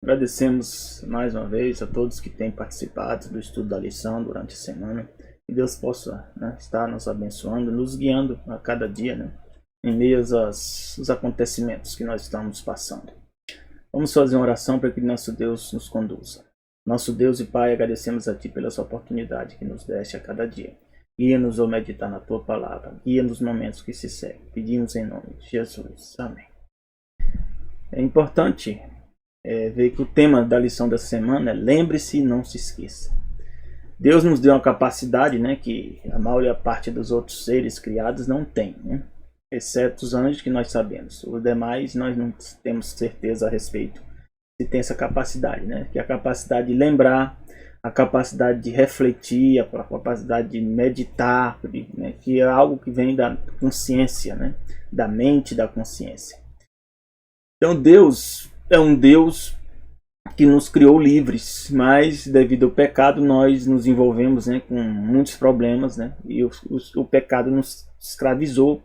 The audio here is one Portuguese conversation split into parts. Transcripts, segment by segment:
Agradecemos mais uma vez a todos que têm participado do estudo da lição durante a semana. Que Deus possa, estar nos abençoando, nos guiando a cada dia, em meio aos acontecimentos que nós estamos passando. Vamos fazer uma oração para que nosso Deus nos conduza. Nosso Deus e Pai, agradecemos a Ti pela essa oportunidade que nos deste a cada dia. Guia-nos ao meditar na Tua palavra. Guia nos momentos que se seguem. Pedimos em nome de Jesus. Amém. É importante ver que o tema da lição dessa semana é lembre-se e não se esqueça. Deus nos deu uma capacidade, que a maior parte dos outros seres criados não tem, exceto os anjos, que nós sabemos. Os demais nós não temos certeza a respeito se tem essa capacidade, que é a capacidade de lembrar, a capacidade de refletir, a capacidade de meditar, que é algo que vem da consciência, da mente, da consciência. Então Deus é um Deus que nos criou livres, mas devido ao pecado nós nos envolvemos com muitos problemas, e o pecado nos escravizou.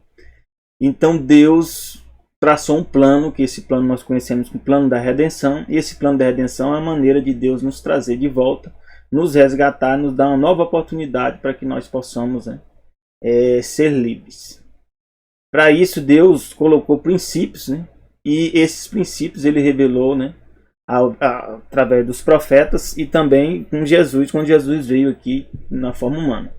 Então Deus traçou um plano, que esse plano nós conhecemos como plano da redenção, e esse plano da redenção é a maneira de Deus nos trazer de volta, nos resgatar, nos dar uma nova oportunidade para que nós possamos ser livres. Para isso Deus colocou princípios, e esses princípios ele revelou através dos profetas e também com Jesus, quando Jesus veio aqui na forma humana.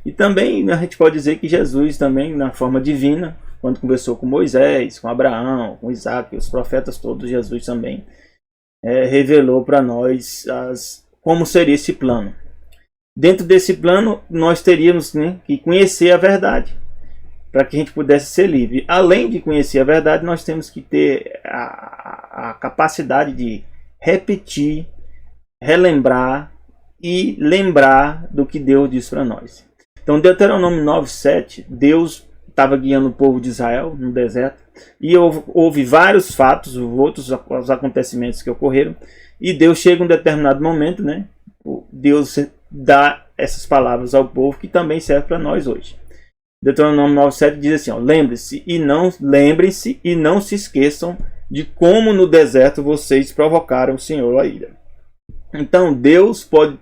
E também a gente pode dizer que Jesus também na forma divina, quando conversou com Moisés, com Abraão, com Isaac, os profetas todos, Jesus também revelou para nós como seria esse plano. Dentro desse plano nós teríamos que conhecer a verdade, para que a gente pudesse ser livre. Além de conhecer a verdade, nós temos que ter a capacidade de repetir, relembrar e lembrar do que Deus disse para nós. Então, Deuteronômio 9:7, Deus estava guiando o povo de Israel no deserto e houve vários fatos, outros acontecimentos que ocorreram, e Deus chega em um determinado momento, Deus dá essas palavras ao povo que também serve para nós hoje. Deuteronômio 9:7 diz assim: lembrem-se e não se esqueçam de como no deserto vocês provocaram o Senhor a ira. Então Deus pode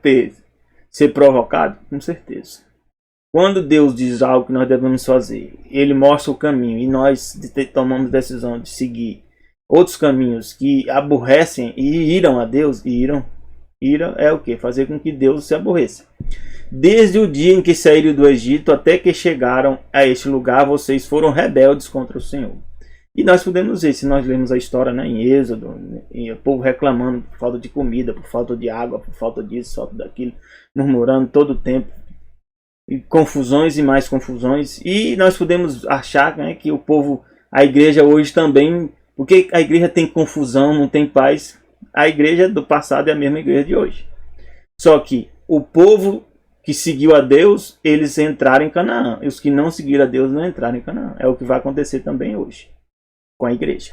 ser provocado? Com certeza. Quando Deus diz algo que nós devemos fazer, Ele mostra o caminho e nós tomamos decisão de seguir outros caminhos que aborrecem e iram a Deus, ira é o que? Fazer com que Deus se aborreça. Desde o dia em que saíram do Egito até que chegaram a este lugar, vocês foram rebeldes contra o Senhor. E nós podemos ver, se nós lermos a história em Êxodo, e o povo reclamando por falta de comida, por falta de água, por falta disso, falta daquilo, murmurando todo o tempo, e confusões e mais confusões. E nós podemos achar que o povo, a igreja hoje também, porque a igreja tem confusão, não tem paz, a igreja do passado é a mesma igreja de hoje. Só que o povo que seguiu a Deus, eles entraram em Canaã. E os que não seguiram a Deus não entraram em Canaã. É o que vai acontecer também hoje com a igreja.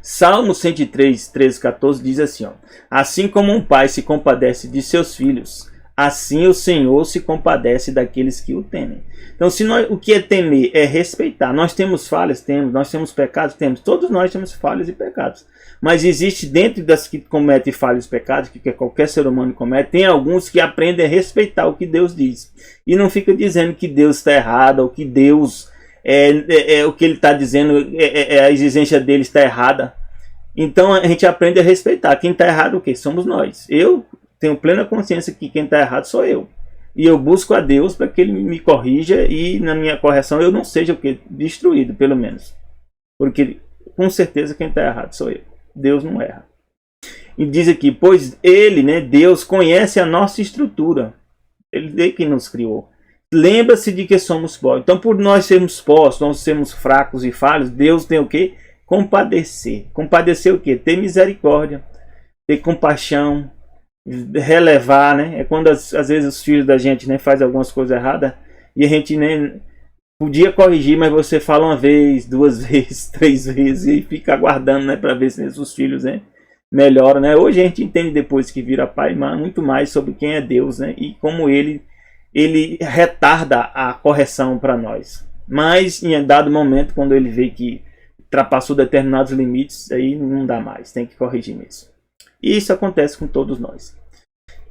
Salmo 103, 13, 14 diz assim: assim como um pai se compadece de seus filhos, assim o Senhor se compadece daqueles que o temem. Então, o que é temer é respeitar. Nós temos falhas, nós temos pecados, todos nós temos falhas e pecados. Mas existe dentro das que cometem falhas e pecados, que qualquer ser humano comete, tem alguns que aprendem a respeitar o que Deus diz. E não fica dizendo que Deus está errado, ou que Deus o que ele está dizendo, a exigência dele está errada. Então a gente aprende a respeitar. Quem está errado o quê? Somos nós. Eu tenho plena consciência que quem está errado sou eu. E eu busco a Deus para que Ele me corrija e na minha correção eu não seja destruído, pelo menos. Porque com certeza quem está errado sou eu. Deus não erra. E diz aqui, pois Ele, Deus, conhece a nossa estrutura. Ele é quem nos criou. Lembra-se de que somos pó. Então, por nós sermos pós, nós sermos fracos e falhos, Deus tem o quê? Compadecer. Compadecer o quê? Ter misericórdia, ter compaixão, relevar, É quando às vezes os filhos da gente fazem algumas coisas erradas e a gente podia corrigir, mas você fala uma vez, duas vezes, três vezes e fica aguardando, para ver se os filhos, melhoram, Hoje a gente entende, depois que vira pai, muito mais sobre quem é Deus, e como Ele retarda a correção para nós. Mas em dado momento, quando Ele vê que ultrapassou determinados limites, aí não dá mais, tem que corrigir mesmo. E isso acontece com todos nós.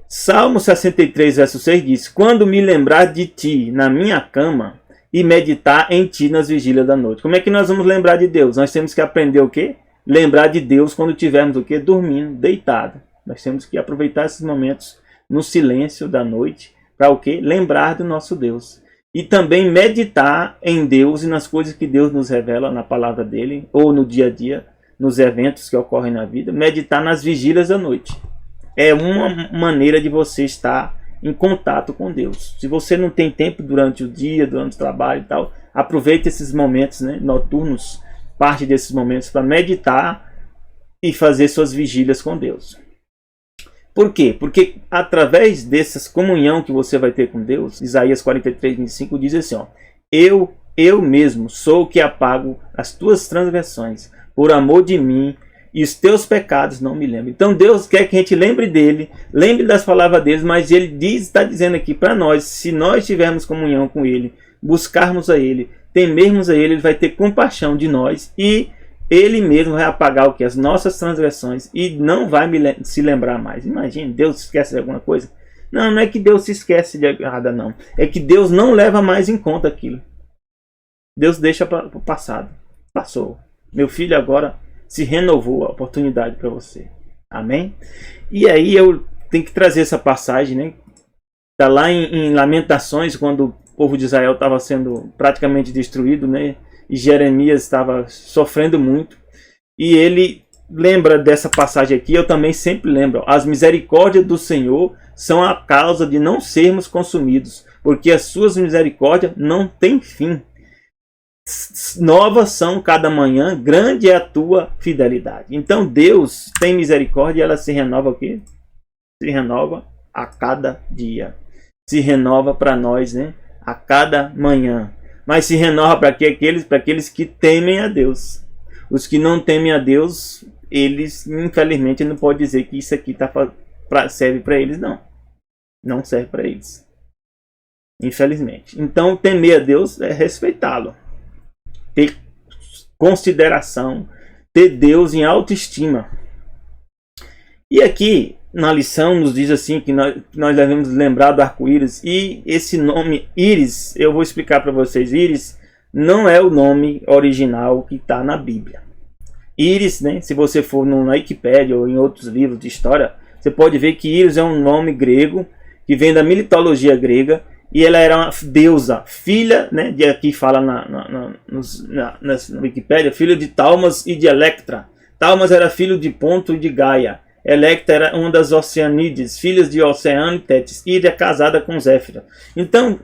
Salmo 63, verso 6 diz: quando me lembrar de ti na minha cama e meditar em ti nas vigílias da noite. Como é que nós vamos lembrar de Deus? Nós temos que aprender o quê? Lembrar de Deus quando tivermos o quê? Dormindo, deitado. Nós temos que aproveitar esses momentos no silêncio da noite para o quê? Lembrar do nosso Deus. E também meditar em Deus e nas coisas que Deus nos revela na palavra dele, ou no dia a dia, nos eventos que ocorrem na vida. Meditar nas vigílias da noite. É uma maneira de você estar em contato com Deus. Se você não tem tempo durante o dia, durante o trabalho e tal, aproveite esses momentos, né, noturnos, parte desses momentos para meditar e fazer suas vigílias com Deus. Por quê? Porque através dessa comunhão que você vai ter com Deus, Isaías 43, 25 diz assim, ó, eu mesmo sou o que apago as tuas transgressões, por amor de mim, e os teus pecados não me lembram. Então Deus quer que a gente lembre dele, lembre das palavras dele, mas ele está dizendo aqui para nós, se nós tivermos comunhão com ele, buscarmos a ele, temermos a ele, ele vai ter compaixão de nós e ele mesmo vai apagar o que? As nossas transgressões e não vai se lembrar mais. Imagine, Deus esquece de alguma coisa? Não, não é que Deus se esquece de nada, não. É que Deus não leva mais em conta aquilo. Deus deixa para o passado. Passou. Meu filho agora se renovou a oportunidade para você. Amém? E aí eu tenho que trazer essa passagem, né? Está lá em Lamentações, quando o povo de Israel estava sendo praticamente destruído, né? E Jeremias estava sofrendo muito. E ele lembra dessa passagem aqui, eu também sempre lembro. As misericórdias do Senhor são a causa de não sermos consumidos, porque as suas misericórdias não têm fim. Novas são cada manhã, grande é a tua fidelidade. Então Deus tem misericórdia e ela se renova o quê? Se renova a cada dia. Se renova para nós, né? A cada manhã. Mas se renova para quê? Para aqueles que temem a Deus. Os que não temem a Deus, eles, infelizmente, não pode dizer que isso aqui serve para eles, não. Não serve para eles. Infelizmente. Então, temer a Deus é respeitá-lo. Ter consideração, ter Deus em autoestima. E aqui na lição nos diz assim que nós devemos lembrar do arco-íris. E esse nome íris, eu vou explicar para vocês. Íris não é o nome original que está na Bíblia. Íris, né, se você for na Wikipédia ou em outros livros de história, você pode ver que Íris é um nome grego que vem da mitologia grega. E ela era uma deusa, filha, né, de aqui fala na Wikipédia, filha de Talmas e de Electra. Talmas era filho de Ponto e de Gaia. Electra era uma das Oceanides, filhas de Oceano e Tétis. E é casada com Zéfira. Então,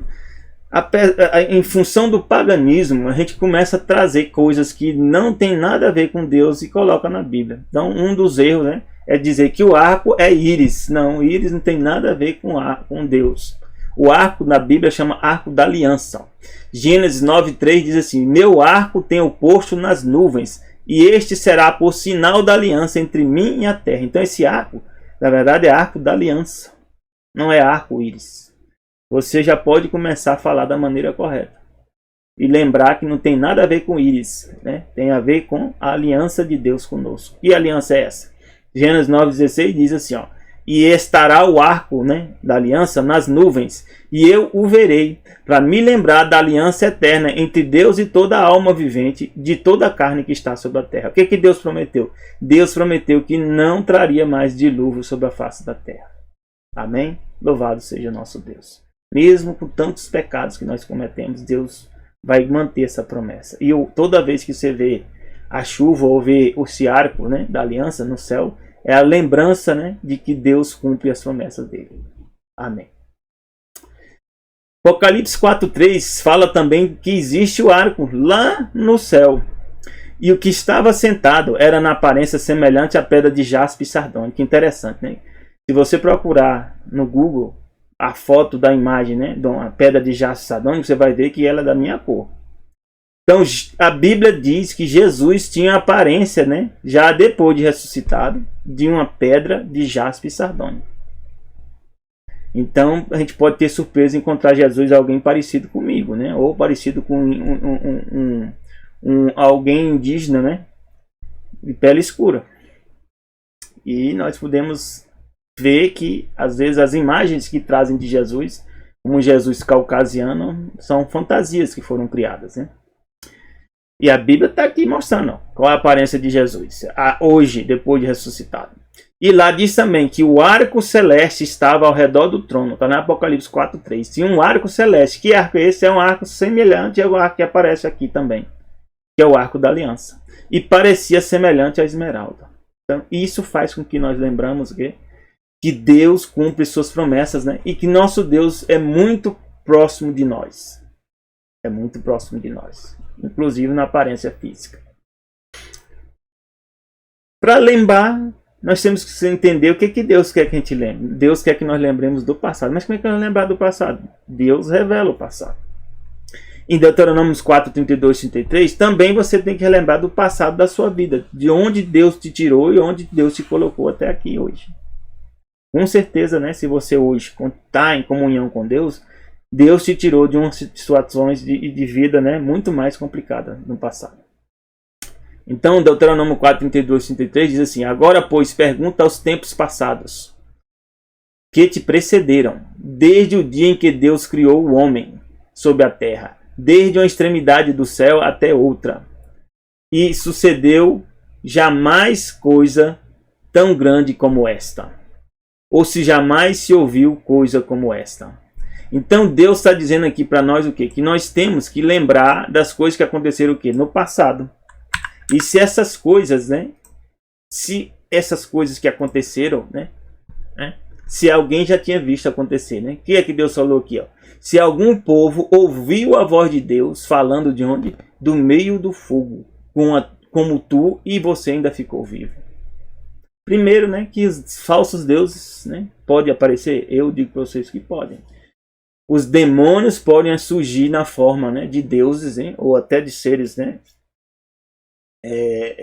em função do paganismo, a gente começa a trazer coisas que não tem nada a ver com Deus e coloca na Bíblia. Então, um dos erros, né, é dizer que o arco é íris. Não, íris não tem nada a ver com Deus. O arco na Bíblia chama arco da aliança. Gênesis 9:3 diz assim: meu arco tem o posto nas nuvens, e este será por sinal da aliança entre mim e a terra. Então esse arco, na verdade, é arco da aliança. Não é arco-íris. Você já pode começar a falar da maneira correta. E lembrar que não tem nada a ver com íris, né? Tem a ver com a aliança de Deus conosco. Que aliança é essa? Gênesis 9:16 diz assim, ó: e estará o arco, né, da aliança nas nuvens, e eu o verei, para me lembrar da aliança eterna entre Deus e toda a alma vivente, de toda a carne que está sobre a terra. O que que Deus prometeu? Deus prometeu que não traria mais dilúvio sobre a face da terra. Amém? Louvado seja nosso Deus. Mesmo com tantos pecados que nós cometemos, Deus vai manter essa promessa. E toda vez que você vê a chuva ou vê esse arco, né, da aliança no céu, é a lembrança, né, de que Deus cumpre as promessas dele. Amém. Apocalipse 4:3 fala também que existe o arco lá no céu. E o que estava sentado era na aparência semelhante à pedra de jaspe e sardônico. Que interessante, né? Se você procurar no Google a foto da imagem, né, de uma pedra de jaspe e sardônico, você vai ver que ela é da minha cor. Então a Bíblia diz que Jesus tinha a aparência, né, já depois de ressuscitado, de uma pedra de jaspe e sardônico. Então a gente pode ter surpresa em encontrar Jesus alguém parecido comigo, né, ou parecido com alguém indígena, né, de pele escura. E nós podemos ver que, às vezes, as imagens que trazem de Jesus, como Jesus caucasiano, são fantasias que foram criadas, né? E a Bíblia está aqui mostrando qual é a aparência de Jesus, hoje, depois de ressuscitado. E lá diz também que o arco celeste estava ao redor do trono. Está no Apocalipse 4:3. Tinha um arco celeste. Que arco é esse? É um arco semelhante ao arco que aparece aqui também, que é o arco da aliança. E parecia semelhante à esmeralda. Então, isso faz com que nós lembramos que Deus cumpre suas promessas, né? E que nosso Deus é muito próximo de nós. É muito próximo de nós, inclusive na aparência física. Para lembrar, nós temos que entender o que Deus quer que a gente lembre. Deus quer que nós lembremos do passado. Mas como é que nós lembrar do passado? Deus revela o passado. Em Deuteronômio 4, 32, 33, também você tem que relembrar do passado da sua vida. De onde Deus te tirou e onde Deus te colocou até aqui hoje. Com certeza, né, se você hoje está em comunhão com Deus, Deus te tirou de umas situações de vida, né, muito mais complicadas no passado. Então, Deuteronômio 4, 32, 33 diz assim: agora, pois, pergunta aos tempos passados que te precederam, desde o dia em que Deus criou o homem sobre a terra, desde uma extremidade do céu até outra. E sucedeu jamais coisa tão grande como esta, ou se jamais se ouviu coisa como esta. Então Deus está dizendo aqui para nós o quê? Que nós temos que lembrar das coisas que aconteceram o quê? No passado. E se essas coisas, né? Se essas coisas que aconteceram, né? Se alguém já tinha visto acontecer, né? O que é que Deus falou aqui, ó? Se algum povo ouviu a voz de Deus falando de onde? Do meio do fogo, como tu, e você ainda ficou vivo. Primeiro, né? Que os falsos deuses, né? Podem aparecer. Eu digo para vocês que podem. Os demônios podem surgir na forma, né, de deuses, hein? Ou até de seres, né?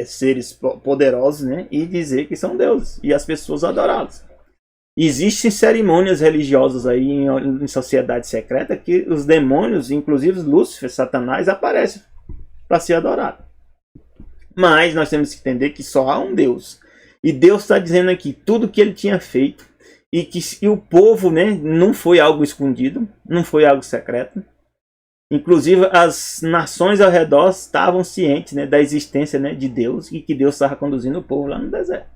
Seres poderosos, né? E dizer que são deuses. E as pessoas adorá-los. Existem cerimônias religiosas aí em sociedade secreta que os demônios, inclusive Lúcifer, Satanás, aparecem para ser adorado. Mas nós temos que entender que só há um Deus. E Deus está dizendo aqui tudo que ele tinha feito. E o povo, né, não foi algo escondido, não foi algo secreto. Inclusive as nações ao redor estavam cientes, né, da existência, né, de Deus e que Deus estava conduzindo o povo lá no deserto.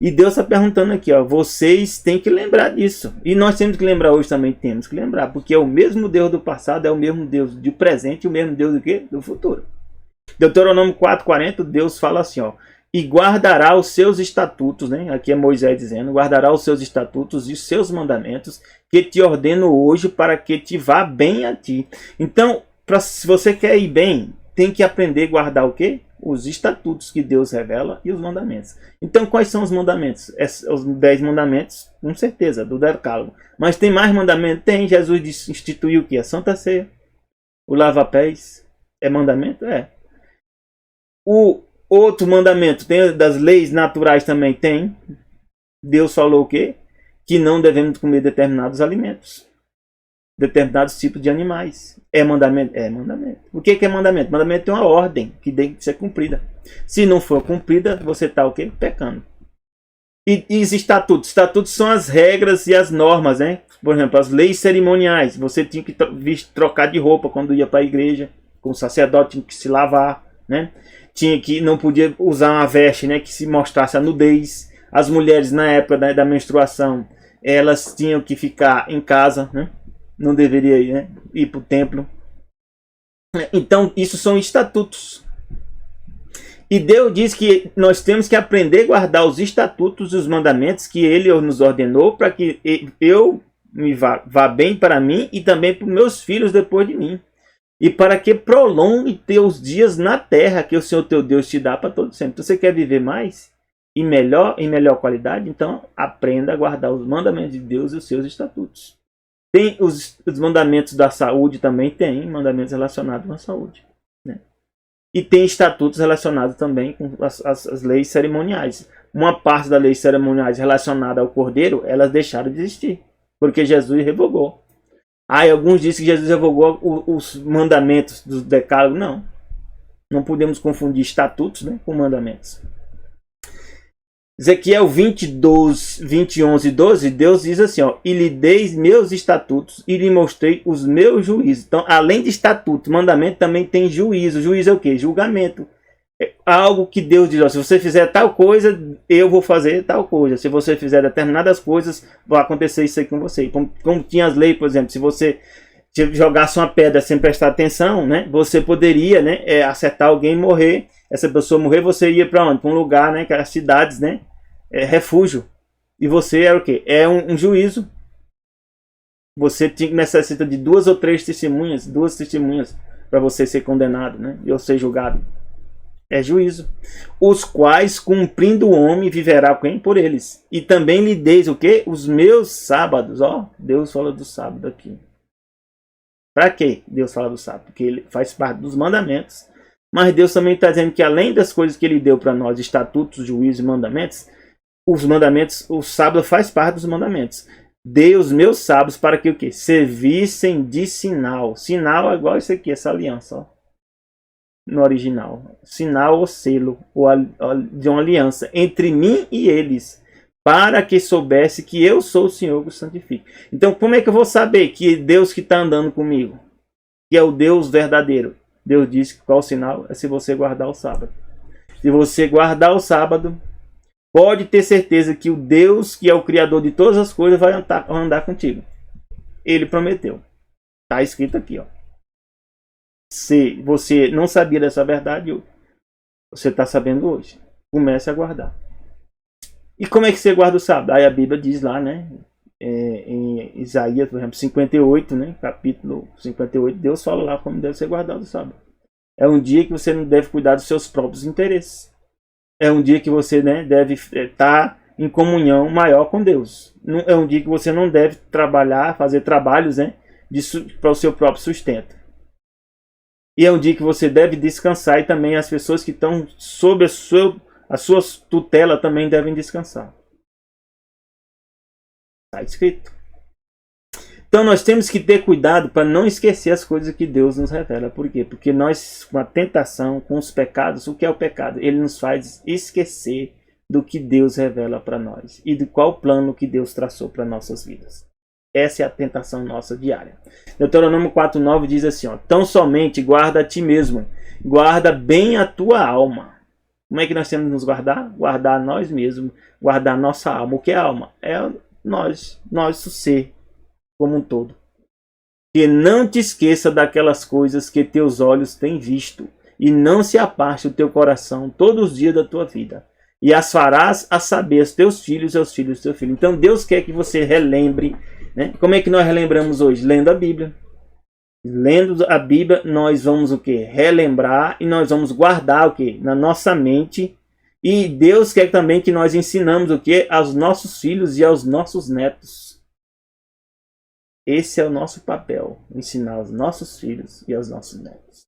E Deus está perguntando aqui, ó, vocês têm que lembrar disso. E nós temos que lembrar hoje também, temos que lembrar, porque é o mesmo Deus do passado, é o mesmo Deus do presente e o mesmo Deus do quê? Do futuro. Deuteronômio 4:40, Deus fala assim, ó, e guardará os seus estatutos, né? Aqui é Moisés dizendo, guardará os seus estatutos e os seus mandamentos que te ordeno hoje para que te vá bem a ti. Então, se você quer ir bem, tem que aprender a guardar o quê? Os estatutos que Deus revela e os mandamentos. Então, quais são os mandamentos? Os 10 mandamentos, com certeza, do Decálogo. Mas tem mais mandamentos? Tem. Jesus instituiu o quê? A Santa Ceia. O lava-pés. É mandamento? É. O outro mandamento, tem das leis naturais também? Tem. Deus falou o quê? Que não devemos comer determinados alimentos. Determinados tipos de animais. É mandamento? É mandamento. O que é mandamento? Mandamento é uma ordem que tem que ser cumprida. Se não for cumprida, você está o quê? Pecando. E os estatutos? Estatutos são as regras e as normas, né? Por exemplo, as leis cerimoniais. Você tinha que trocar de roupa quando ia para a igreja. Com o sacerdote tinha que se lavar, né? Não podia usar uma veste, né, que se mostrasse a nudez. As mulheres na época da menstruação, elas tinham que ficar em casa, né? Não deveria ir, né, ir para o templo. Então, isso são estatutos. E Deus diz que nós temos que aprender a guardar os estatutos e os mandamentos que Ele nos ordenou para que eu me vá bem para mim e também para os meus filhos depois de mim. E para que prolongue teus dias na terra que o Senhor teu Deus te dá para todo sempre. Então, você quer viver mais e melhor, em melhor qualidade? Então, aprenda a guardar os mandamentos de Deus e os seus estatutos. Tem os mandamentos da saúde também, tem mandamentos relacionados à saúde, né? E tem estatutos relacionados também com as leis cerimoniais. Uma parte das leis cerimoniais relacionada ao Cordeiro, elas deixaram de existir, porque Jesus revogou. Alguns dizem que Jesus revogou os mandamentos do Decálogo. Não. Não podemos confundir estatutos, né, com mandamentos. Ezequiel 20, 11 e 12, Deus diz assim, ó, e lhe dei meus estatutos e lhe mostrei os meus juízos. Então, além de estatuto, mandamento, também tem juízo. Juízo é o quê? Julgamento. É algo que Deus diz, ó, se você fizer tal coisa, eu vou fazer tal coisa. Se você fizer determinadas coisas, vai acontecer isso aí com você. Como tinha as leis, por exemplo, se você jogasse uma pedra sem prestar atenção, né, você poderia, né, acertar alguém e morrer. Essa pessoa morrer, você ia para onde? Para um lugar, né, que as cidades, né, refúgio. E você era o quê? É um juízo. Você necessita de duas testemunhas para você ser condenado, né, e ou ser julgado. É juízo. Os quais, cumprindo o homem, viverá quem? Por eles. E também lhe deis o quê? Os meus sábados. Ó, Deus fala do sábado aqui. Para que Deus fala do sábado? Porque ele faz parte dos mandamentos. Mas Deus também está dizendo que além das coisas que ele deu para nós, estatutos, juízos e mandamentos, o sábado faz parte dos mandamentos. Dei os meus sábados para que o quê? Servissem de sinal. Sinal é igual isso aqui, essa aliança, ó. No original. Sinal ou selo de uma aliança entre mim e eles, para que soubesse que eu sou o Senhor que os santifica. Então, como é que eu vou saber que Deus que está andando comigo, que é o Deus verdadeiro? Deus disse que qual o sinal? É se você guardar o sábado. Se você guardar o sábado, pode ter certeza que o Deus, que é o Criador de todas as coisas, vai andar contigo. Ele prometeu. Está escrito aqui, ó. Se você não sabia dessa verdade, você está sabendo hoje. Comece a guardar. E como é que você guarda o sábado? Aí a Bíblia diz lá, né? Em Isaías, por exemplo, 58, né? Capítulo 58, Deus fala lá como deve ser guardado o sábado. É um dia que você não deve cuidar dos seus próprios interesses. É um dia que você, né, deve estar em comunhão maior com Deus. É um dia que você não deve trabalhar, fazer trabalhos, né, para o seu próprio sustento. E é um dia que você deve descansar, e também as pessoas que estão sob a sua tutela também devem descansar. Está escrito. Então nós temos que ter cuidado para não esquecer as coisas que Deus nos revela. Por quê? Porque nós, com a tentação, com os pecados, o que é o pecado? Ele nos faz esquecer do que Deus revela para nós e do qual plano que Deus traçou para nossas vidas. Essa é a tentação nossa diária. Deuteronômio 4:9 diz assim, ó, tão somente guarda a ti mesmo, guarda bem a tua alma. Como é que nós temos que nos guardar? Guardar nós mesmos, guardar nossa alma. O que é alma? É nosso ser como um todo. Que não te esqueça daquelas coisas que teus olhos têm visto, e não se aparte o teu coração todos os dias da tua vida. E as farás a saber aos teus filhos e aos filhos do teu filho. Então Deus quer que você relembre, né? Como é que nós relembramos hoje? Lendo a Bíblia. Lendo a Bíblia, nós vamos o quê? Relembrar, e nós vamos guardar o quê? Na nossa mente. E Deus quer também que nós ensinamos o quê? Aos nossos filhos e aos nossos netos. Esse é o nosso papel, ensinar aos nossos filhos e aos nossos netos.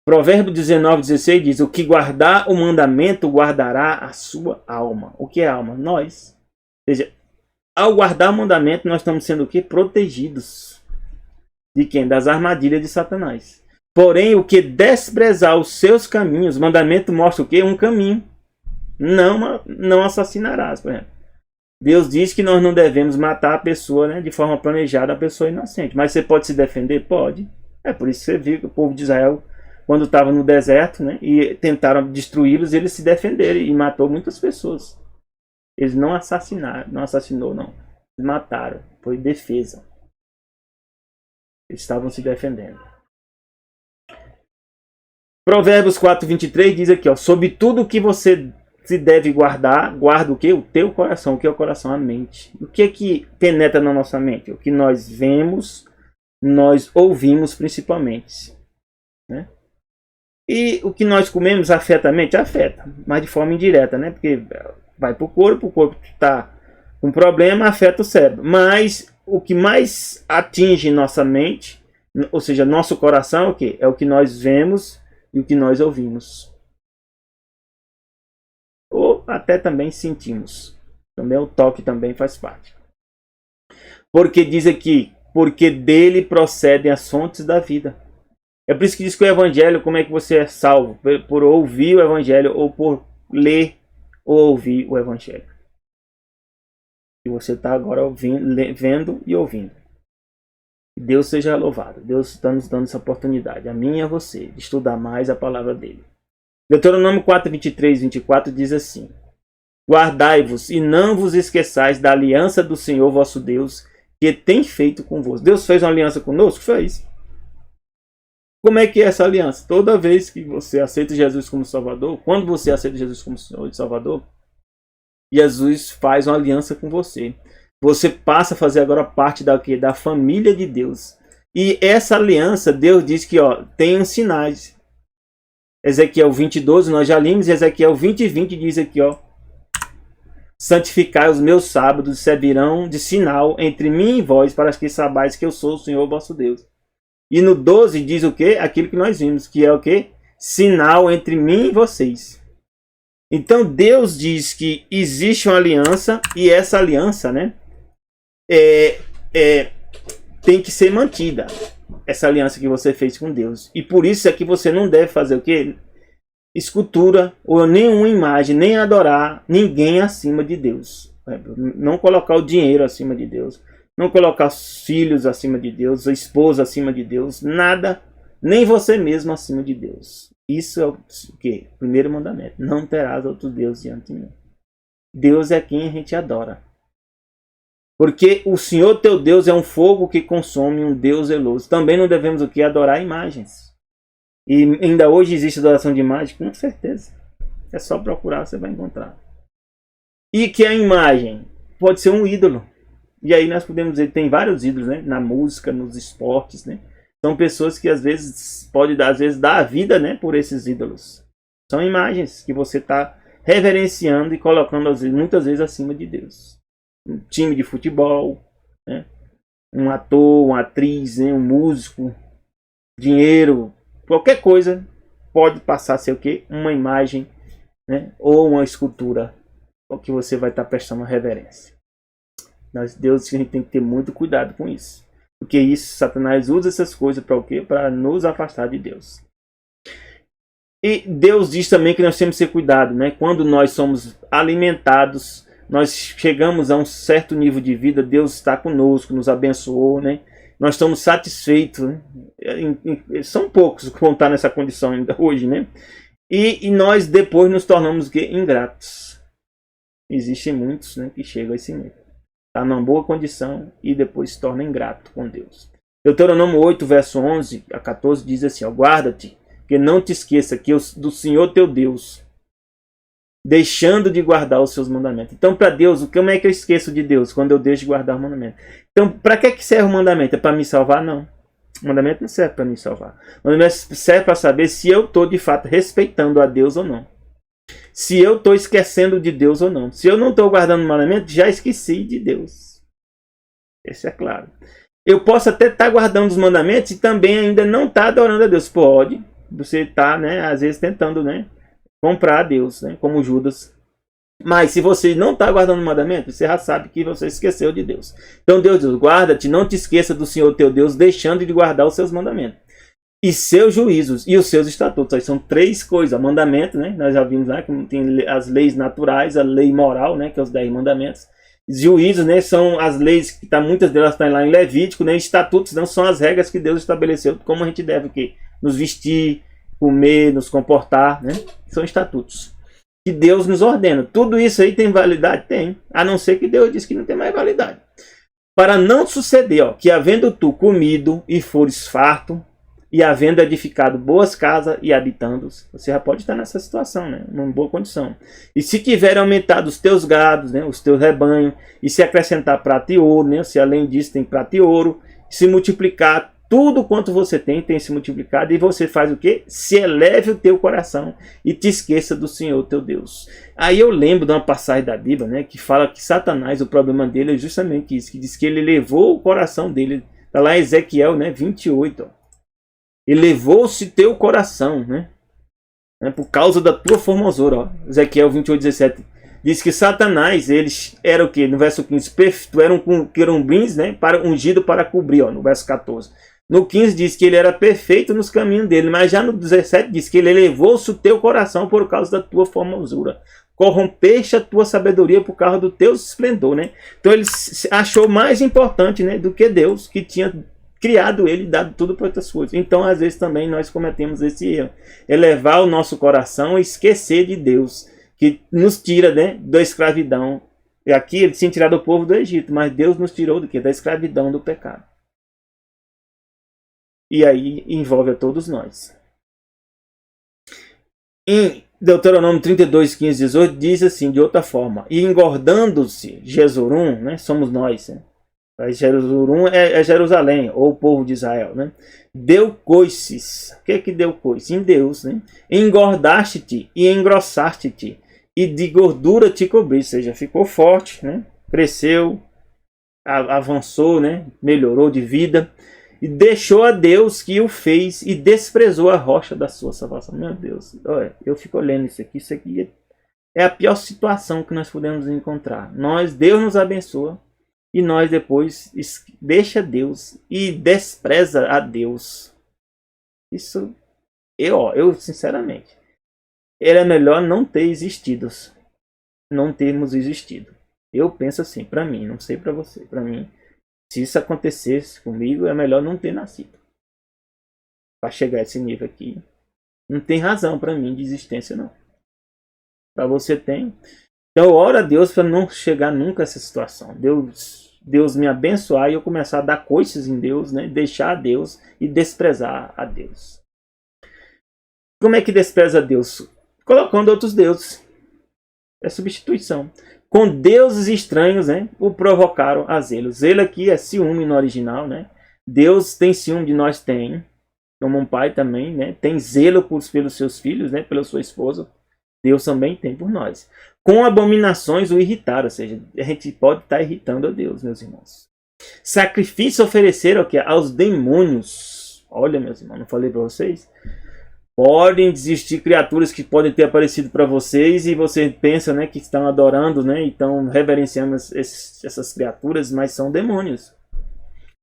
Provérbio 19:16 diz, o que guardar o mandamento guardará a sua alma. O que é alma? Nós. Ou seja, ao guardar o mandamento, nós estamos sendo o quê? Protegidos. De quem? Das armadilhas de Satanás. Porém, o que desprezar os seus caminhos, o mandamento mostra o quê? Um caminho. Não assassinarás, por exemplo. Deus diz que nós não devemos matar a pessoa, né, de forma planejada, a pessoa inocente. Mas você pode se defender? Pode. É por isso que você viu que o povo de Israel, quando estava no deserto, né, e tentaram destruí-los, eles se defenderam e matou muitas pessoas. Eles não assassinaram, não. Eles mataram. Foi defesa. Eles estavam se defendendo. Provérbios 4:23 diz aqui, ó, sobre tudo que você se deve guardar, guarda o que? O teu coração. O que é o coração? A mente. O que é que penetra na nossa mente? O que nós vemos, nós ouvimos principalmente. Né? E o que nós comemos afeta a mente? Afeta, mas de forma indireta, né? Porque vai para o corpo está com problema, afeta o cérebro. Mas o que mais atinge nossa mente, ou seja, nosso coração, é o quê? É o que nós vemos e o que nós ouvimos. Ou até também sentimos. Também o toque também faz parte. Porque diz aqui, porque dele procedem as fontes da vida. É por isso que diz que o evangelho, como é que você é salvo? Por ouvir o evangelho ou por ler ou ouvir o Evangelho. E você está agora vendo e ouvindo. Deus seja louvado. Deus está nos dando essa oportunidade, a mim e a você, de estudar mais a palavra dele. Deuteronômio 4, 23, 24 diz assim: guardai-vos e não vos esqueçais da aliança do Senhor vosso Deus, que tem feito convosco. Deus fez uma aliança conosco? Fez. Como é que é essa aliança? Toda vez que você aceita Jesus como Salvador, quando você aceita Jesus como Senhor e Salvador, Jesus faz uma aliança com você. Você passa a fazer agora parte da família de Deus. E essa aliança, Deus diz que tem uns sinais. Ezequiel 20, 12, nós já lemos. Ezequiel 20, 20 diz aqui, santificai os meus sábados, servirão de sinal entre mim e vós, para que saibais que eu sou o Senhor vosso Deus. E no 12 diz o quê? Aquilo que nós vimos, que é o quê? Sinal entre mim e vocês. Então Deus diz que existe uma aliança, e essa aliança, né, tem que ser mantida. Essa aliança que você fez com Deus. E por isso é que você não deve fazer o quê? Escultura ou nenhuma imagem, nem adorar ninguém acima de Deus. Não colocar o dinheiro acima de Deus. Não colocar os filhos acima de Deus, a esposa acima de Deus, nada, nem você mesmo acima de Deus. Isso é o quê? Primeiro mandamento. Não terás outro Deus diante de mim. Deus é quem a gente adora. Porque o Senhor teu Deus é um fogo que consome, um Deus zeloso. Também não devemos o quê? Adorar imagens. E ainda hoje existe adoração de imagem? Com certeza. É só procurar, você vai encontrar. E que a imagem pode ser um ídolo. E aí nós podemos dizer que tem vários ídolos, né? Na música, nos esportes, né? São pessoas que às vezes podem dar a vida, né, por esses ídolos. São imagens que você está reverenciando e colocando muitas vezes acima de Deus. Um time de futebol, né? Um ator, uma atriz, né? Um músico, dinheiro, qualquer coisa pode passar a ser o quê? Uma imagem, né? Ou uma escultura, o que você vai estar prestando reverência. Deus, a gente tem que ter muito cuidado com isso. Porque isso, Satanás usa essas coisas para o quê? Para nos afastar de Deus. E Deus diz também que nós temos que ter cuidado, né? Quando nós somos alimentados, nós chegamos a um certo nível de vida, Deus está conosco, nos abençoou, né? Nós estamos satisfeitos, né? São poucos que vão estar nessa condição ainda hoje, né? E nós depois nos tornamos ingratos. Existem muitos, né, que chegam a esse nível. Está numa boa condição e depois se torna ingrato com Deus. Deuteronômio 8, verso 11 a 14 diz assim, guarda-te, que não te esqueça que do Senhor teu Deus, deixando de guardar os seus mandamentos. Então, para Deus, como é que eu esqueço de Deus? Quando eu deixo de guardar o mandamento. Então, para que serve o mandamento? É para me salvar? Não. O mandamento não serve para me salvar. O mandamento serve para saber se eu estou, de fato, respeitando a Deus ou não. Se eu estou esquecendo de Deus ou não. Se eu não estou guardando o mandamento, já esqueci de Deus. Isso é claro. Eu posso até estar guardando os mandamentos e também ainda não estar adorando a Deus. Pode. Você está, né, às vezes tentando, né, comprar a Deus, né, como Judas. Mas se você não está guardando o mandamento, você já sabe que você esqueceu de Deus. Então Deus diz, guarda-te, não te esqueça do Senhor teu Deus, deixando de guardar os seus mandamentos. E seus juízos e os seus estatutos. Aí são três coisas. Mandamento, né? Nós já vimos lá que tem as leis naturais, a lei moral, né? Que é os 10 mandamentos. Juízos, né? São as leis que muitas delas estão lá em Levítico, né? Estatutos não são as regras que Deus estabeleceu, como a gente deve o quê? Nos vestir, comer, nos comportar, né? São estatutos que Deus nos ordena. Tudo isso aí tem validade? Tem. A não ser que Deus diz que não tem mais validade. Para não suceder, que havendo tu comido e fores farto, e havendo edificado boas casas e habitando-os, você já pode estar nessa situação, né? Numa boa condição. E se tiverem aumentado os teus gados, né? Os teus rebanhos, e se acrescentar prata e ouro, né? Se além disso tem prata e ouro, se multiplicar tudo quanto você tem se multiplicado, e você faz o quê? Se eleve o teu coração e te esqueça do Senhor teu Deus. Aí eu lembro de uma passagem da Bíblia, né? Que fala que Satanás, o problema dele é justamente isso, que diz que ele levou o coração dele, está lá em Ezequiel, né? 28, ó. Elevou-se teu coração, né? Por causa da tua formosura, ó. Ezequiel 28, 17. Diz que Satanás, eles eram o quê? No verso 15, eram querubins, né? Ungido para cobrir, ó, no verso 14. No 15 diz que ele era perfeito nos caminhos dele, mas já no 17 diz que ele elevou-se o teu coração por causa da tua formosura. corrompeste a tua sabedoria por causa do teu esplendor, né? Então ele achou mais importante, né, do que Deus, que tinha criado ele e dado tudo para outras coisas. Então, às vezes também nós cometemos esse erro, elevar o nosso coração e esquecer de Deus, que nos tira, né, da escravidão. E aqui ele tinha tirado o povo do Egito, mas Deus nos tirou do quê? Da escravidão do pecado. E aí envolve a todos nós. Em Deuteronômio 32, 15, 18 diz assim, de outra forma: e engordando-se Jesurum, né, somos nós, né? Jesurum é Jerusalém, ou o povo de Israel, né? Deu coices. O que é que deu coices? Em Deus, né? Engordaste-te e engrossaste-te, e de gordura te cobriste, ou seja, ficou forte, né? Cresceu, avançou, né? Melhorou de vida, e deixou a Deus que o fez e desprezou a rocha da sua salvação. Meu Deus, olha, eu fico olhando isso aqui é a pior situação que nós podemos encontrar. Deus nos abençoa, e nós depois deixa Deus e despreza a Deus. Isso, eu sinceramente, era melhor não ter existido, não termos existido. Eu penso assim, para mim, não sei para você, para mim, se isso acontecesse comigo, é melhor não ter nascido. Para chegar a esse nível aqui, não tem razão para mim de existência, não. Para você tem. Então eu oro a Deus para não chegar nunca a essa situação. Deus me abençoar e eu começar a dar coisas em Deus, né? Deixar a Deus e desprezar a Deus. Como é que despreza a Deus? Colocando outros deuses. É substituição. Com deuses estranhos, né? O provocaram a zelo. Zelo aqui é ciúme no original, né? Deus tem ciúme de nós, tem. Como um pai também, né? Tem zelo pelos seus filhos, né? Pela sua esposa. Deus também tem por nós. Com abominações o irritaram, ou seja, a gente pode estar irritando a Deus, meus irmãos. Sacrifício ofereceram aos demônios. Olha, meus irmãos, não falei para vocês? Podem existir criaturas que podem ter aparecido para vocês e você pensa, né, que estão adorando, né, e estão reverenciando essas criaturas, mas são demônios.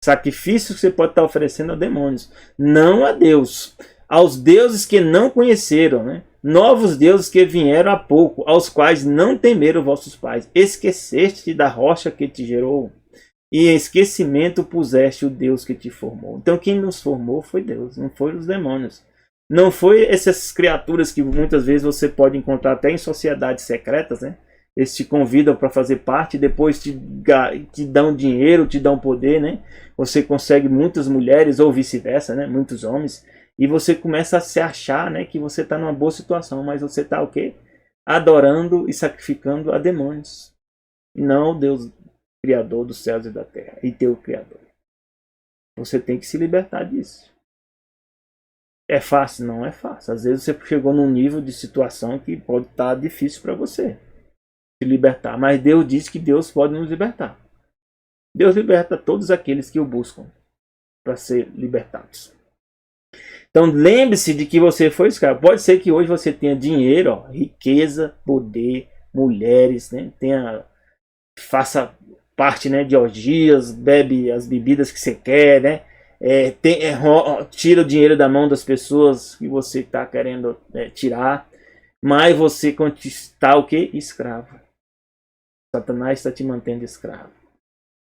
Sacrifício que você pode estar oferecendo a demônios, não a Deus. Aos deuses que não conheceram, né? Novos deuses que vieram há pouco, aos quais não temeram vossos pais. Esqueceste da rocha que te gerou, e em esquecimento puseste o Deus que te formou. Então quem nos formou foi Deus, não foi os demônios. Não foi essas criaturas que muitas vezes você pode encontrar até em sociedades secretas, né? Eles te convidam para fazer parte, depois te dão dinheiro, te dão poder, né? Você consegue muitas mulheres ou vice-versa, né? Muitos homens. E você começa a se achar, né, que você está numa boa situação, mas você está o quê? Adorando e sacrificando a demônios. Não o Deus Criador dos céus e da terra, e teu Criador. Você tem que se libertar disso. É fácil? Não é fácil. Às vezes você chegou num nível de situação que pode estar difícil para você se libertar. Mas Deus diz que Deus pode nos libertar. Deus liberta todos aqueles que o buscam para ser libertados. Então lembre-se de que você foi escravo. Pode ser que hoje você tenha dinheiro, ó, riqueza, poder, mulheres, né? Faça parte, né, de orgias, bebe as bebidas que você quer, né? Tira o dinheiro da mão das pessoas que você está querendo tirar, mas você está o que? Escravo. Satanás está te mantendo escravo.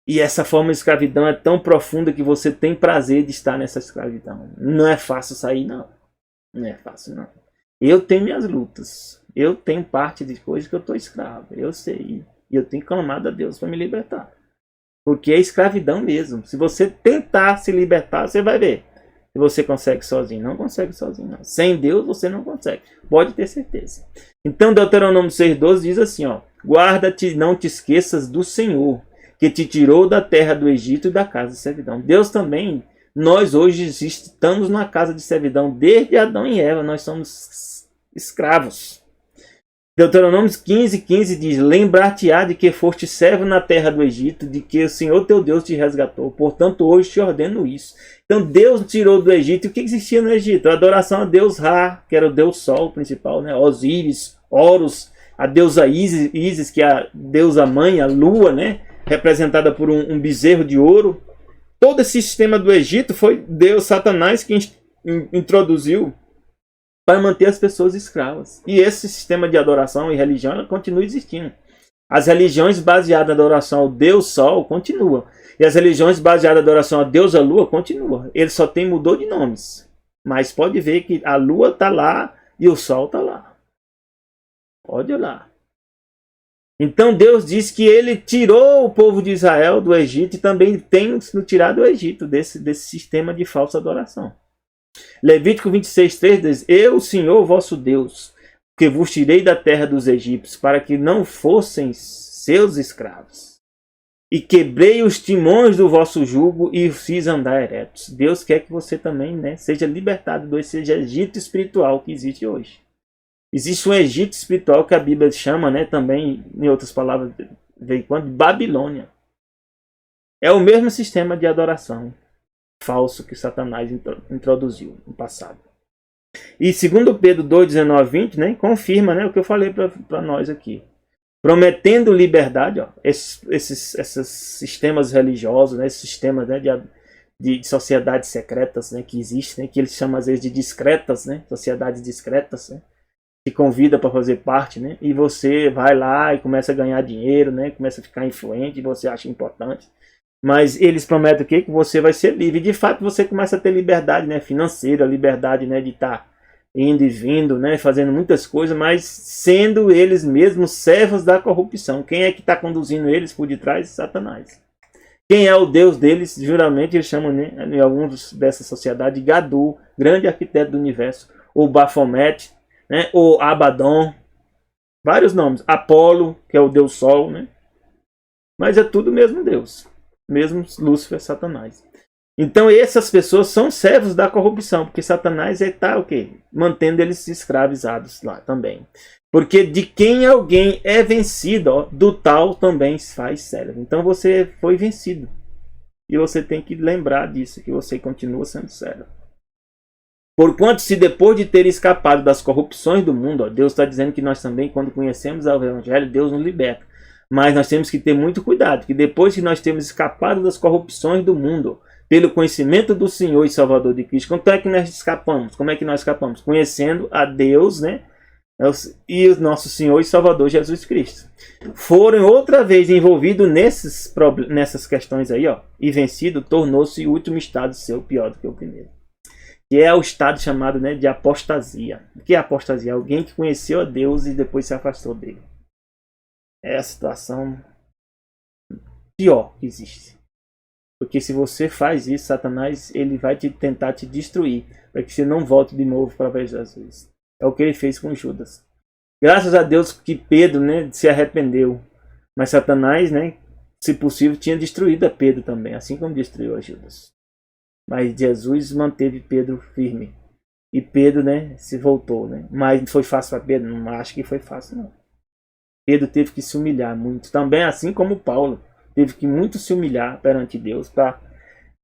E essa forma de escravidão é tão profunda que você tem prazer de estar nessa escravidão. Não é fácil sair, não. Não é fácil, não. Eu tenho minhas lutas. Eu tenho parte de coisas que eu estou escravo. Eu sei. E eu tenho clamado a Deus para me libertar. Porque é escravidão mesmo. Se você tentar se libertar, você vai ver. Se você consegue sozinho. Não consegue sozinho, não. Sem Deus você não consegue. Pode ter certeza. Então Deuteronômio 6,12 diz assim, ó: guarda-te, não te esqueças do Senhor, que te tirou da terra do Egito e da casa de servidão. Deus também, nós hoje estamos na casa de servidão, desde Adão e Eva, nós somos escravos. Deuteronômio 15,15 diz: lembrar-te-á de que foste servo na terra do Egito, de que o Senhor teu Deus te resgatou. Portanto, hoje te ordeno isso. Então, Deus tirou do Egito. E o que existia no Egito? A adoração a Deus Ra, que era o Deus Sol principal, né? Osíris, Horus, a deusa Ísis, que é a deusa mãe, a lua, né? Representada por um bezerro de ouro. Todo esse sistema do Egito foi Deus, Satanás, que introduziu para manter as pessoas escravas. E esse sistema de adoração e religião ela continua existindo. As religiões baseadas na adoração ao Deus Sol continuam. E as religiões baseadas na adoração a Deus a Lua continuam. Ele só mudou de nomes. Mas pode ver que a Lua está lá e o Sol está lá. Pode olhar. Então Deus diz que ele tirou o povo de Israel do Egito e também tem tirado do Egito desse sistema de falsa adoração. Levítico 26:3 diz: Eu, Senhor, vosso Deus, que vos tirei da terra dos egípcios, para que não fossem seus escravos. E quebrei os timões do vosso jugo e os fiz andar eretos. Deus quer que você também, né, seja libertado desse Egito espiritual que existe hoje. Existe um Egito espiritual que a Bíblia chama, né, também, em outras palavras, de Babilônia. É o mesmo sistema de adoração falso que Satanás introduziu no passado. E segundo Pedro 2:19-20, né, confirma, né, o que eu falei para nós aqui. Prometendo liberdade, ó, esses sistemas religiosos, né, esses sistemas, né, de sociedades secretas, né, que existem, né, que eles chamam às vezes de discretas, né, sociedades discretas, né, te convida para fazer parte, né, e você vai lá e começa a ganhar dinheiro, né, começa a ficar influente, e você acha importante. Mas eles prometem o quê? Que você vai ser livre. E de fato você começa a ter liberdade, né, financeira, liberdade, né, de estar indo e vindo, né, fazendo muitas coisas, mas sendo eles mesmos servos da corrupção. Quem é que está conduzindo eles por detrás? Satanás. Quem é o Deus deles? Geralmente eles chamam, né, em alguns dessa sociedade, de Gadu, grande arquiteto do universo, ou Baphomet, né, ou Abaddon, vários nomes. Apolo, que é o Deus Sol, né? Mas é tudo o mesmo Deus, mesmo Lúcifer, Satanás. Então essas pessoas são servos da corrupção, porque Satanás está o quê? Mantendo eles escravizados lá também. Porque de quem alguém é vencido, ó, do tal também se faz servo. Então você foi vencido. E você tem que lembrar disso, que você continua sendo servo. Porquanto se depois de ter escapado das corrupções do mundo, ó, Deus está dizendo que nós também, quando conhecemos o Evangelho, Deus nos liberta. Mas nós temos que ter muito cuidado, que depois que nós temos escapado das corrupções do mundo, pelo conhecimento do Senhor e Salvador de Cristo, como é que nós escapamos? Como é que nós escapamos? Conhecendo a Deus, né? E o nosso Senhor e Salvador Jesus Cristo. Foram outra vez envolvidos nessas questões aí, ó, e vencido, tornou-se o último estado seu pior do que o primeiro. Que é o estado chamado, né, de apostasia. O que é apostasia? Alguém que conheceu a Deus e depois se afastou dele. É a situação pior que existe. Porque se você faz isso, Satanás ele vai tentar te destruir, para que você não volte de novo para ver Jesus. É o que ele fez com Judas. Graças a Deus que Pedro, né, se arrependeu. Mas Satanás, né, se possível, tinha destruído a Pedro também, assim como destruiu a Judas. Mas Jesus manteve Pedro firme. E Pedro, né, se voltou. Né? Mas foi fácil para Pedro? Não acho que foi fácil, não. Pedro teve que se humilhar muito. Também assim como Paulo. Teve que muito se humilhar perante Deus para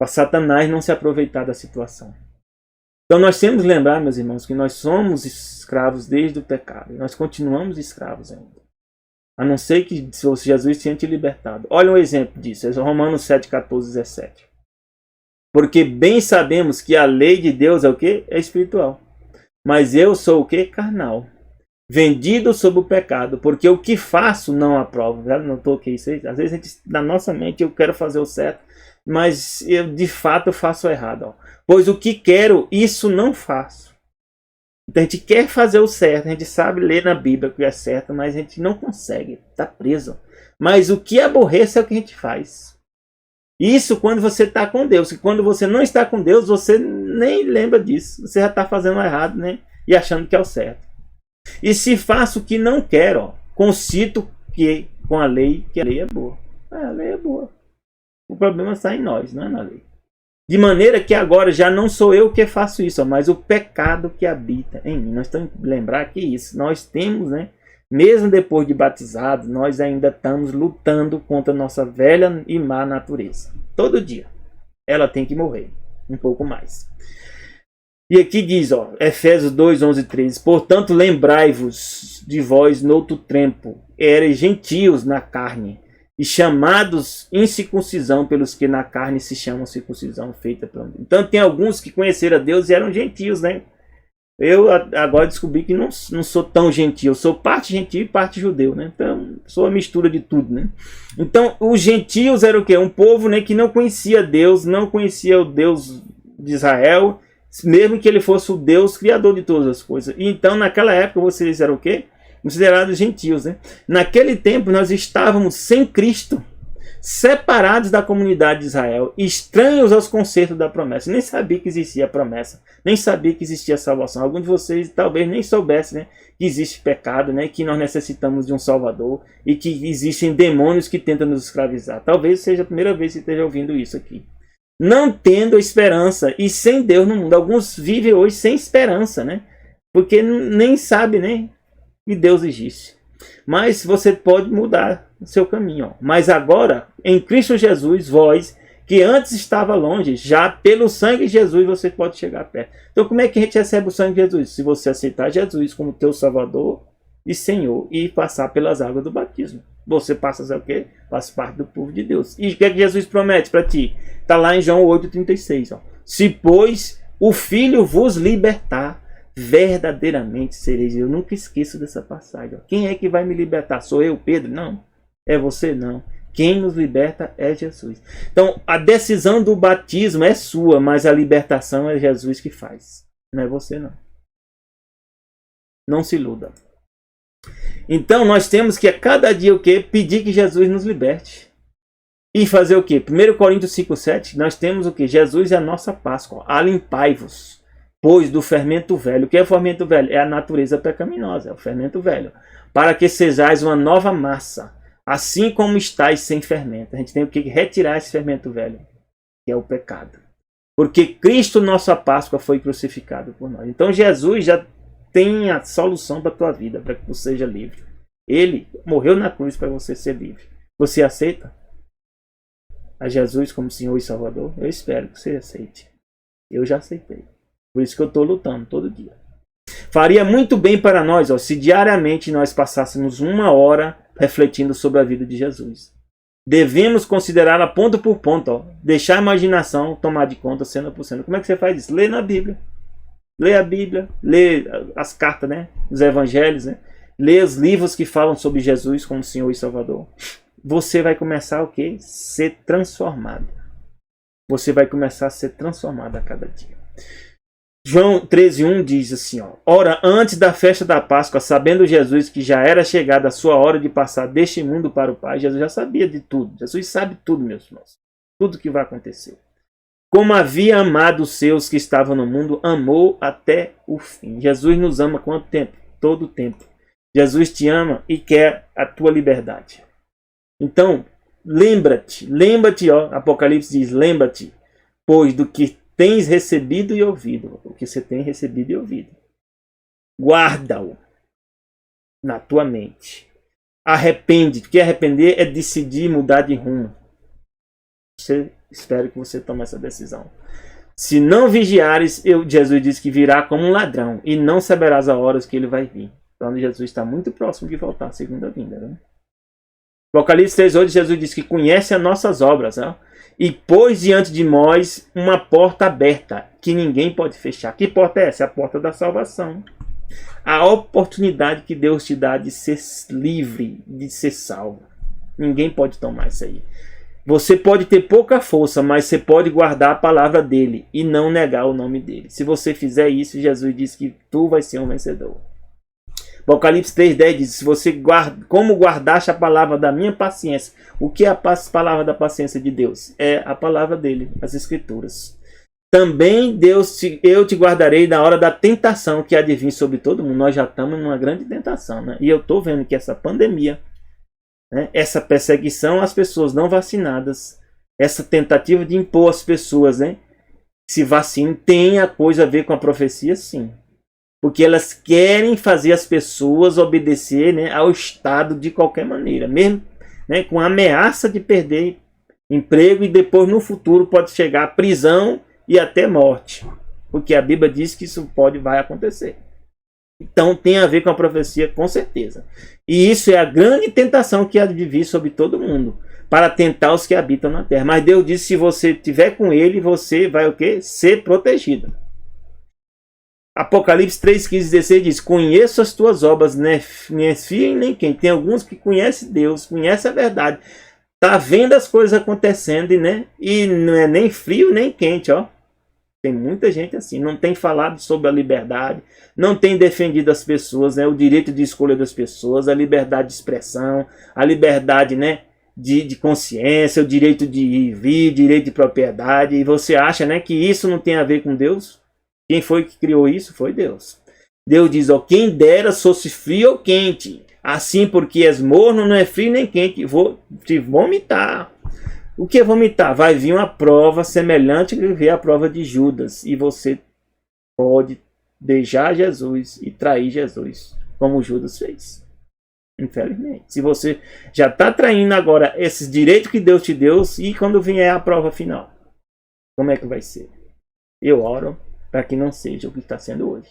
Satanás não se aproveitar da situação. Então nós temos que lembrar, meus irmãos, que nós somos escravos desde o pecado. E nós continuamos escravos ainda. A não ser que Jesus tenha te libertado. Olha um exemplo disso. É Romanos 7, 14, 17. Porque bem sabemos que a lei de Deus é o quê? É espiritual. Mas eu sou o quê? Carnal. Vendido sob o pecado, porque o que faço não aprovo. Já notou que isso aí? Às vezes a gente, na nossa mente eu quero fazer o certo, mas eu de fato eu faço o errado. Ó. Pois o que quero, isso não faço. Então a gente quer fazer o certo, a gente sabe ler na Bíblia que é certo, mas a gente não consegue, está preso. Mas o que aborrece é o que a gente faz. Isso quando você está com Deus. E quando você não está com Deus, você nem lembra disso. Você já está fazendo o errado, né? E achando que é o certo. E se faço o que não quero, ó, concito que com a lei, que a lei é boa. A lei é boa. O problema está em nós, não é na lei. De maneira que agora já não sou eu que faço isso, ó, mas o pecado que habita em mim. Nós temos que lembrar que isso, nós temos, né? Mesmo depois de batizados, nós ainda estamos lutando contra a nossa velha e má natureza. Todo dia. Ela tem que morrer. Um pouco mais. E aqui diz, ó, Efésios 2, 11 e 13. Portanto, lembrai-vos de vós noutro tempo, eres gentios na carne, e chamados incircuncisão pelos que na carne se chamam circuncisão feita pelo Deus. Então tem alguns que conheceram a Deus e eram gentios, né? Eu agora descobri que não sou tão gentil. Eu sou parte gentil e parte judeu, né? Então, sou a mistura de tudo, né? Então, os gentios eram o quê? Um povo, né, que não conhecia Deus, não conhecia o Deus de Israel, mesmo que ele fosse o Deus criador de todas as coisas. E então, naquela época, vocês eram o quê? Considerados gentios, né? Naquele tempo, nós estávamos sem Cristo, separados da comunidade de Israel, estranhos aos concertos da promessa. Nem sabia que existia a promessa, nem sabia que existia a salvação. Alguns de vocês talvez nem soubessem, né, que existe pecado, né, que nós necessitamos de um Salvador e que existem demônios que tentam nos escravizar. Talvez seja a primeira vez que esteja ouvindo isso aqui. Não tendo esperança e sem Deus no mundo. Alguns vivem hoje sem esperança, né, porque nem sabem, né, que Deus existe. Mas você pode mudar o seu caminho. Ó. Mas agora, em Cristo Jesus, vós, que antes estava longe, já pelo sangue de Jesus você pode chegar perto. Então como é que a gente recebe o sangue de Jesus? Se você aceitar Jesus como teu Salvador e Senhor e passar pelas águas do batismo. Você passa a ser o quê? Faz parte do povo de Deus. E o que é que Jesus promete para ti? Está lá em João 8,36. Ó. Se, pois, o Filho vos libertar, verdadeiramente sereis. Eu nunca esqueço dessa passagem. Ó. Quem é que vai me libertar? Sou eu, Pedro? Não. É você? Não. Quem nos liberta é Jesus. Então, a decisão do batismo é sua, mas a libertação é Jesus que faz. Não é você, não. Não se iluda. Então, nós temos que a cada dia o quê? Pedir que Jesus nos liberte. E fazer o quê? 1 Coríntios 5,7, nós temos o quê? Jesus é a nossa Páscoa. Alimpai-vos, pois do fermento velho. O que é o fermento velho? É a natureza pecaminosa, é o fermento velho. Para que sejais uma nova massa, assim como estáis sem fermento. A gente tem que retirar esse fermento velho, que é o pecado. Porque Cristo, nossa Páscoa, foi crucificado por nós. Então Jesus já tem a solução para a tua vida, para que você seja livre. Ele morreu na cruz para você ser livre. Você aceita a Jesus como Senhor e Salvador? Eu espero que você aceite. Eu já aceitei. Por isso que eu estou lutando todo dia. Faria muito bem para nós, ó, se diariamente nós passássemos 1 hora refletindo sobre a vida de Jesus. Devemos considerá-la ponto por ponto. Ó, deixar a imaginação tomar de conta cena por cena. Como é que você faz isso? Lê na Bíblia. Lê a Bíblia. Lê as cartas, né? Os evangelhos, né? Lê os livros que falam sobre Jesus como Senhor e Salvador. Você vai começar o quê? Ser transformado. Você vai começar a ser transformado a cada dia. João 13,1 diz assim, ó, ora, antes da festa da Páscoa, sabendo Jesus que já era chegada a sua hora de passar deste mundo para o Pai, Jesus já sabia de tudo. Jesus sabe tudo, meus irmãos. Tudo que vai acontecer. Como havia amado os seus que estavam no mundo, amou até o fim. Jesus nos ama quanto tempo? Todo o tempo. Jesus te ama e quer a tua liberdade. Então, lembra-te, ó, Apocalipse diz, lembra-te, pois do que tens recebido e ouvido, o que você tem recebido e ouvido. Guarda-o na tua mente. Arrepende, porque arrepender é decidir mudar de rumo. Espero que você tome essa decisão. Se não vigiares, Jesus diz que virá como um ladrão e não saberás a horas que ele vai vir. Então Jesus está muito próximo de voltar à segunda vinda. Né? Apocalipse 3,8, Jesus diz que conhece as nossas obras, né? E pôs diante de nós uma porta aberta, que ninguém pode fechar. Que porta é essa? É a porta da salvação. A oportunidade que Deus te dá de ser livre, de ser salvo. Ninguém pode tomar isso aí. Você pode ter pouca força, mas você pode guardar a palavra dele e não negar o nome dele. Se você fizer isso, Jesus diz que tu vai ser um vencedor. Apocalipse 3,10 diz, se você como guardaste a palavra da minha paciência. O que é a palavra da paciência de Deus? É a palavra dele, as escrituras. Também eu te guardarei na hora da tentação que há de vir sobre todo mundo. Nós já estamos numa grande tentação, né? E eu estou vendo que essa pandemia, né, essa perseguição às pessoas não vacinadas, essa tentativa de impor às pessoas, né, se vacinem, tem a coisa a ver com a profecia, sim. Porque elas querem fazer as pessoas obedecer, né, ao Estado de qualquer maneira. Mesmo, né, com a ameaça de perder emprego e depois no futuro pode chegar a prisão e até morte. Porque a Bíblia diz que isso vai acontecer. Então tem a ver com a profecia com certeza. E isso é a grande tentação que há de vir sobre todo mundo. Para tentar os que habitam na terra. Mas Deus disse, se você estiver com ele, você vai o quê? Ser protegido. Apocalipse 3, 15, 16 diz: conheço as tuas obras, nem és frio nem quente. Tem alguns que conhecem Deus, conhecem a verdade. Tá vendo as coisas acontecendo, né? E não é nem frio nem quente, ó. Tem muita gente assim, não tem falado sobre a liberdade, não tem defendido as pessoas, né? O direito de escolha das pessoas, a liberdade de expressão, a liberdade, né? De consciência, o direito de ir e vir, direito de propriedade. E você acha, né, que isso não tem a ver com Deus? Quem foi que criou isso? Foi Deus. Deus diz, ó, quem dera fosse frio ou quente. Assim, porque és morno, não é frio nem quente. Vou te vomitar. O que é vomitar? Vai vir uma prova semelhante que veio a prova de Judas. E você pode beijar Jesus e trair Jesus, como Judas fez. Infelizmente. Se você já está traindo agora esses direitos que Deus te deu, e quando vier a prova final, como é que vai ser? Eu oro para que não seja o que está sendo hoje.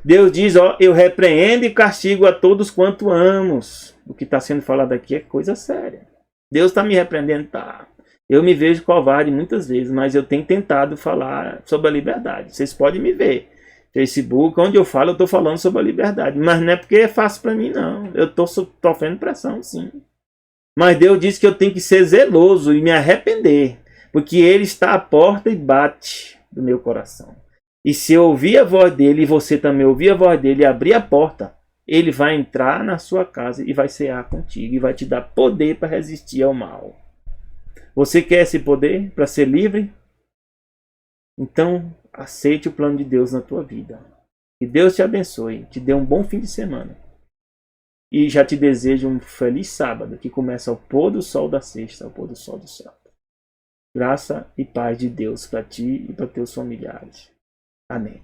Deus diz, ó, eu repreendo e castigo a todos quanto amos. O que está sendo falado aqui é coisa séria. Deus está me repreendendo, tá? Eu me vejo covarde muitas vezes, mas eu tenho tentado falar sobre a liberdade. Vocês podem me ver. Facebook, onde eu falo, eu estou falando sobre a liberdade. Mas não é porque é fácil para mim, não. Eu estou sofrendo pressão, sim. Mas Deus disse que eu tenho que ser zeloso e me arrepender. Porque Ele está à porta e bate do meu coração. E se eu ouvir a voz dEle, e você também ouvir a voz dEle e abrir a porta, Ele vai entrar na sua casa e vai cear contigo. E vai te dar poder para resistir ao mal. Você quer esse poder para ser livre? Então, aceite o plano de Deus na tua vida. Que Deus te abençoe, te dê um bom fim de semana. E já te desejo um feliz sábado, que começa ao pôr do sol da sexta, ao pôr do sol do sábado. Graça e paz de Deus para ti e para teus familiares. Amém.